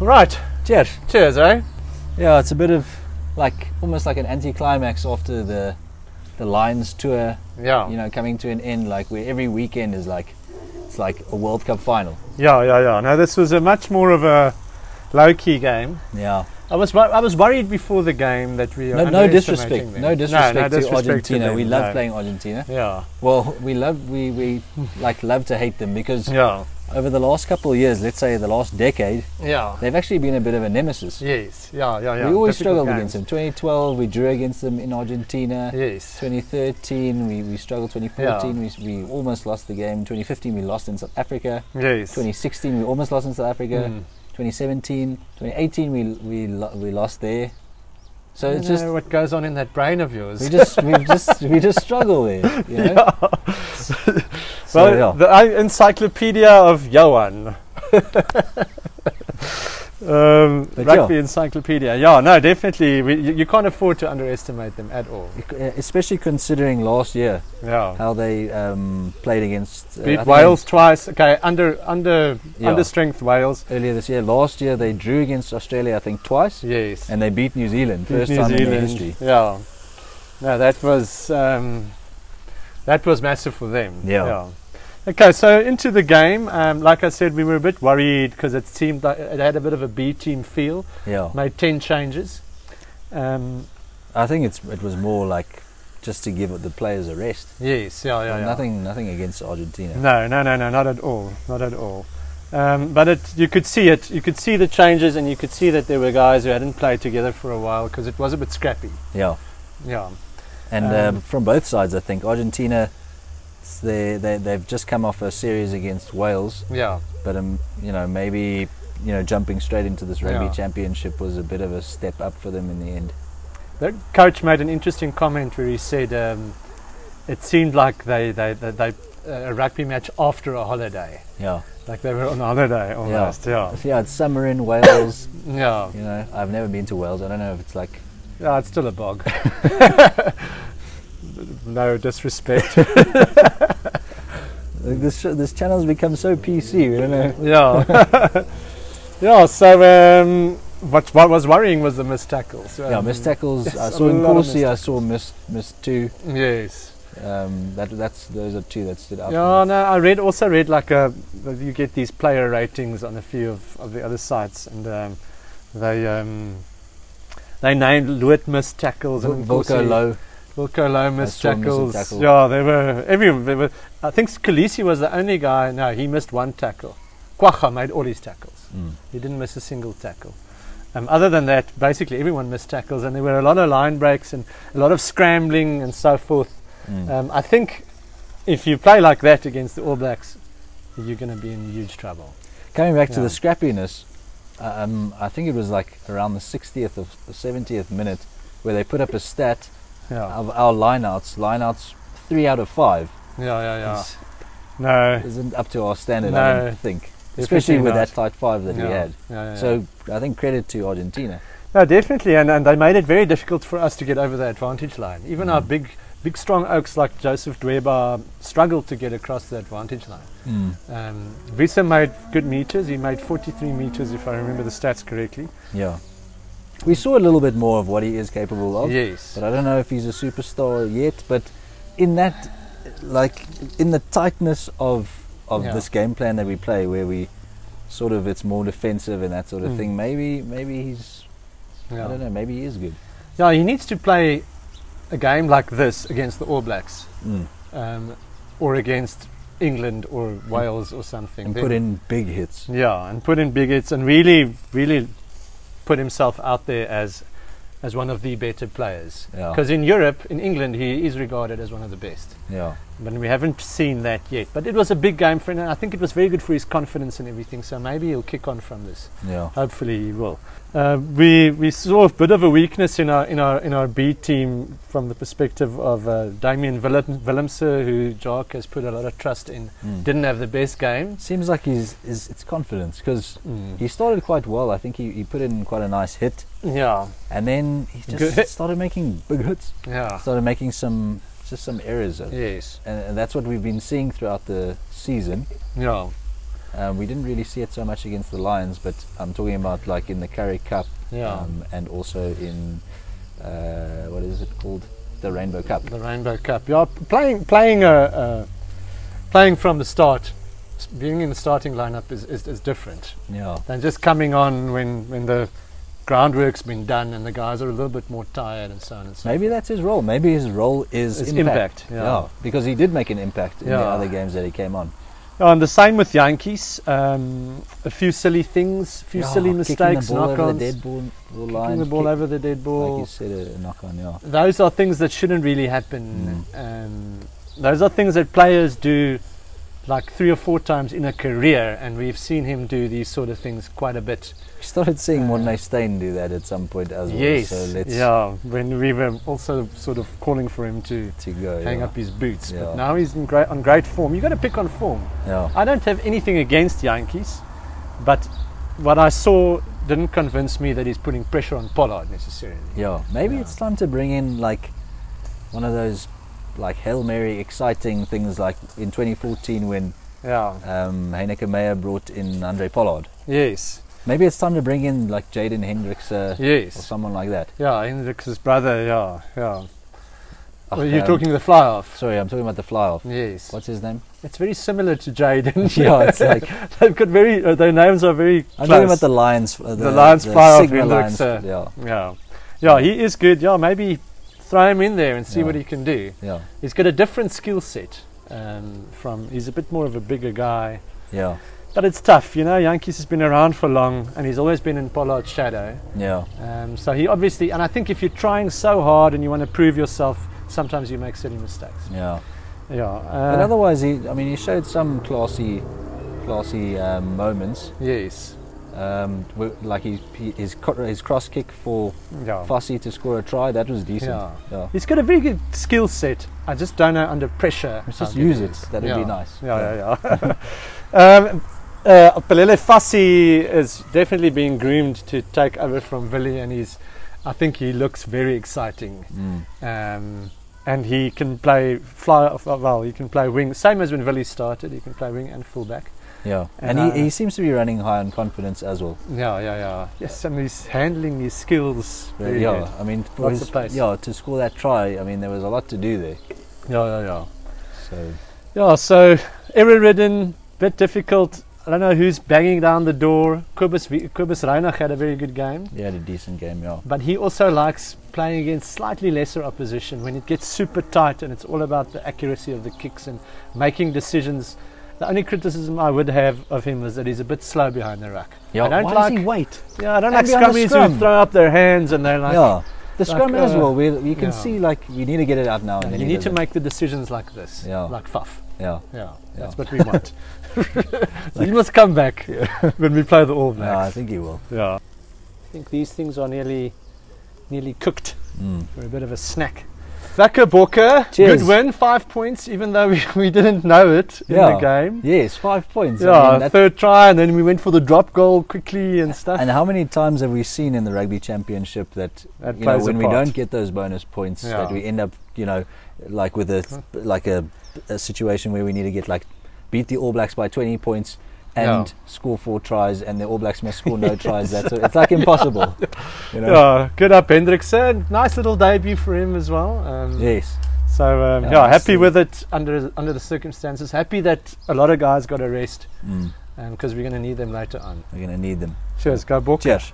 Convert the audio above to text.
Right. Cheers. Cheers, eh? Yeah, it's a bit of almost like an anticlimax after the Lions tour. Yeah. You know, coming to an end, like where every weekend is it's like a World Cup final. Yeah. No, this was a much more of a low-key game. Yeah. I was worried before the game that we are no disrespect, them. no disrespect to disrespect Argentina. to them, We love playing Argentina. Yeah. Well, we love to hate them because Yeah. over the last couple of years, let's say the last decade, Yeah. they've actually been a bit of a nemesis. Yes. Yeah. We always Difficult struggled games. against them. 2012, we drew against them in Argentina. Yes. 2013, we struggled. 2014, we almost lost the game. 2015, we lost in South Africa. Yes. 2016, we almost lost in South Africa. 2017, 2018, we lost there. So it's just what goes on in that brain of yours. we just struggle there. You know? Yeah. So, Well, yeah. the encyclopedia of Johan. Rugby encyclopedia. Yeah, no, definitely. You can't afford to underestimate them at all. Especially considering last year Yeah. how they played against Beat Wales twice. Okay, under strength Wales. earlier this year. Last year they drew against Australia, I think, twice, Yes. and they beat New Zealand first New time in their Zealand. history. Yeah. No, that was massive for them. Yeah. Okay, so into the game. Like I said, we were a bit worried because it seemed like it had a bit of a B team feel. Yeah, Made 10 changes. I think it was more like just to give the players a rest. Yes. Yeah. Nothing against Argentina. No, not at all. Not at all. But you could see it. You could see the changes, and you could see that there were guys who hadn't played together for a while because it was a bit scrappy. Yeah, Yeah. and from both sides, I think Argentina, they've just come off a series against Wales. Yeah. But maybe jumping straight into this Rugby Yeah. Championship was a bit of a step up for them in the end. The coach made an interesting comment where he said it seemed like they a rugby match after a holiday, Yeah, like they were on holiday almost. Yeah. yeah. It's summer in Wales. Yeah. You know, I've never been to Wales. I don't know if it's like. Yeah, it's still a bog. No disrespect. This channel's become so PC. We don't know. Yeah. Yeah. So what was worrying was the missed tackles. Missed tackles. I yes, saw in a lot of Corsi. I missed saw missed two. Yes. Those are two that stood out. Yeah, no, I also read like you get these player ratings on a few of the other sites, and they named Luit missed tackles and Wilco Low missed I saw missing tackles. tackle. Yeah, they were everyone. They were, I think Khaleesi was the only guy. No, he missed one tackle. Kwagga made all his tackles. He didn't miss a single tackle. Other than that, basically everyone missed tackles, and there were a lot of line breaks and a lot of scrambling and so forth. I think if you play like that against the All Blacks, you're going to be in huge trouble. Coming back to the scrappiness, I think it was like around the 60th or 70th minute where they put up a stat of our lineouts 3 out of 5. Yeah. No, Isn't up to our standard, No, I don't think. Especially with not. that tight 5 that we had. Yeah. So I think credit to Argentina. No, definitely, and they made it very difficult for us to get over the advantage line. Even our big strong oaks like Joseph Dweba struggled to get across the advantage line. Visa made good meters. He made 43 meters, if I remember the stats correctly. Yeah. We saw a little bit more of what he is capable of. Yes. But I don't know if he's a superstar yet. But in that, like, in the tightness of this game plan that we play, where we sort of, it's more defensive and that sort of thing, maybe he's, I don't know, maybe he is good. Yeah, he needs to play a game like this against the All Blacks, or against England or Wales or something. And put in big hits. Yeah, and put in big hits and really put himself out there as one of the better players. Because in Europe, in England, he is regarded as one of the best. Yeah. But we haven't seen that yet. But it was a big game for him, and I think it was very good for his confidence and everything. So maybe he'll kick on from this. Yeah. Hopefully he will. We saw a bit of a weakness in our B team from the perspective of Damien Willemse, who Jacques has put a lot of trust in. Didn't have the best game. Seems like it's confidence, because he started quite well. I think he put in quite a nice hit. Yeah. And then he just started making big hits. Yeah. Started making some errors. Yes. And that's what we've been seeing throughout the season. Yeah. We didn't really see it so much against the Lions, but I'm talking about like in the Currie Cup, and also in what is it called, the Rainbow Cup. The Rainbow Cup. Yeah, playing from the start, being in the starting lineup is different. Yeah. Than just coming on when the groundwork's been done and the guys are a little bit more tired and so on and so Maybe forth. that's his role. Maybe his role is impact. Yeah. Because he did make an impact in the other games that he came on. Yeah, and the same with Yankees. A few silly things, a few silly mistakes, knock-ons. Kicking Kicking the ball over the dead ball. Like you said, a knock-on, yeah. Those are things that shouldn't really happen. Those are things that players do like 3 or 4 times in a career, and we've seen him do these sort of things quite a bit. We started seeing Mornay Steyn do that at some point as well. Yes, so let's when we were also sort of calling for him to go, hang up his boots. Yeah. But now he's on great form. You've got to pick on form. Yeah. I don't have anything against Yankees, but what I saw didn't convince me that he's putting pressure on Pollard necessarily. Yeah, maybe it's time to bring in like one of those like Hail Mary exciting things like in 2014 when Heineke Meyer brought in Andre Pollard. Yes. Maybe it's time to bring in like Jaden Hendricks or someone like that. Yeah, Hendricks' brother, yeah. Well, you're talking the fly-off. Sorry, I'm talking about the fly-off. Yes. What's his name? It's very similar to Jaden. Yeah, it's like they've got their names are very close. I'm talking about the Lions. The Lions fly-off. Lions. Yeah, he is good. Yeah, maybe throw him in there and see what he can do. Yeah. He's got a different skill set. He's a bit more of a bigger guy. Yeah. But it's tough, you know. Yankees has been around for long, and he's always been in Pollard's shadow. Yeah. So he obviously, and I think if you're trying so hard and you want to prove yourself, sometimes you make silly mistakes. Yeah. Yeah. But otherwise, he showed some classy moments. Yes. Like his cross kick for Fossey to score a try, that was decent. Yeah. He's got a very good skill set. I just don't know under pressure. Let's just use it. That would be nice. Pelele Fossey is definitely being groomed to take over from Willie, and I think he looks very exciting. And he can play he can play wing, same as when Willie started. He can play wing and fullback. Yeah, and he seems to be running high on confidence as well. Yeah. Yes, and he's handling his skills very good. I mean, lots of pace. To score that try, I mean, there was a lot to do there. Yeah. So error-ridden, bit difficult. I don't know who's banging down the door. Kobus Reinach had a very good game. He had a decent game, yeah. But he also likes playing against slightly lesser opposition when it gets super tight and it's all about the accuracy of the kicks and making decisions. The only criticism I would have of him is that he's a bit slow behind the ruck. Yeah, why does he wait? Yeah, I don't like scrummies who throw up their hands and they're like... Yeah, the scrum as well. You can see, like, you need to get it out now. And you need to make the decisions like this, like Faf. Yeah, that's what we want. So he must come back when we play the All Blacks. Yeah, I think he will. Yeah. I think these things are nearly cooked for a bit of a snack. Wacker Bokke, good win, 5 points, even though we didn't know it in the game. Yes, 5 points. Yeah, I mean, third try, and then we went for the drop goal quickly and stuff. And how many times have we seen in the Rugby Championship that when we don't get those bonus points, that we end up, like with a situation where we need to get beat the All Blacks by 20 points and score 4 tries, and the All Blacks must score no tries. It's like impossible. Yeah, good up Hendriksen. Nice little debut for him as well. Yes. So happy with it under the circumstances. Happy that a lot of guys got a rest because we're going to need them later on. We're going to need them. Cheers, go Bokke. Cheers.